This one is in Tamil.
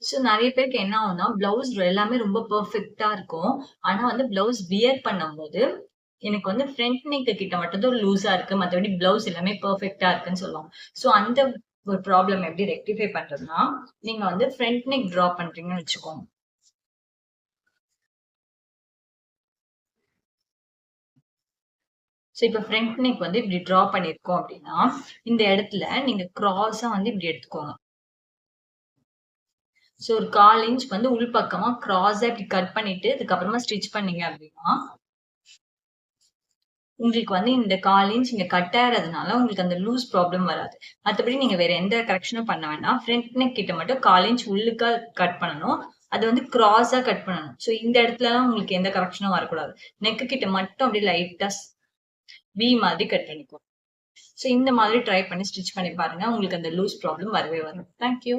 ஸோ நெறைய பேருக்கு என்ன ஆகும்னா, பிளவுஸ் எல்லாமே ரொம்ப பெர்ஃபெக்ட்டா இருக்கும். ஆனா வந்து பிளவுஸ் வியர் பண்ணும்போது, எனக்கு வந்து ஃப்ரண்ட் நெக் கிட்ட மட்டும் தான் லூஸா இருக்கு. மத்தபடி பிளவுஸ் எல்லாமே பெர்ஃபெக்ட்டா இருக்குன்னு சொல்லுவாங்க. ஸோ அந்த ஒரு ப்ராப்ளம் எப்படி ரெக்டிஃபை பண்றதுன்னா, நீங்க வந்து ஃப்ரண்ட் நெக் டிரா பண்றீங்கன்னு வச்சுக்கோங்க. ஸோ இப்ப ஃப்ரண்ட் நெக் வந்து இப்படி டிரா பண்ணியிருக்கோம் அப்படின்னா, இந்த இடத்துல நீங்க கிராஸா வந்து இப்படி எடுத்துக்கோங்க. ஸோ ஒரு 1/4 இன்ச் வந்து உள் பக்கமா கிராஸா இப்படி கட் பண்ணிட்டு, அதுக்கப்புறமா ஸ்டிச் பண்ணீங்க அப்படின்னா, உங்களுக்கு வந்து இந்த 1/4 இன்ச் இங்க கட் ஆறதுனால உங்களுக்கு அந்த லூஸ் ப்ராப்ளம் வராது. மத்தபடி நீங்க வேற எந்த கரெக்ஷனும் பண்ண வேண்டாம். ஃப்ரண்ட் நெக் கிட்ட மட்டும் 1/4 இன்ச் உள்ளுக்கா கட் பண்ணணும். அது வந்து கிராஸா கட் பண்ணணும். ஸோ இந்த இடத்துலலாம் உங்களுக்கு எந்த கரெக்ஷனும் வரக்கூடாது. நெக் கிட்ட மட்டும் அப்படியே லைட்டா வி மாதிரி கட் பண்ணிக்கோ. ஸோ இந்த மாதிரி ட்ரை பண்ணி ஸ்டிச் பண்ணி பாருங்க. உங்களுக்கு அந்த லூஸ் ப்ராப்ளம் வரவே வராது. Thank you.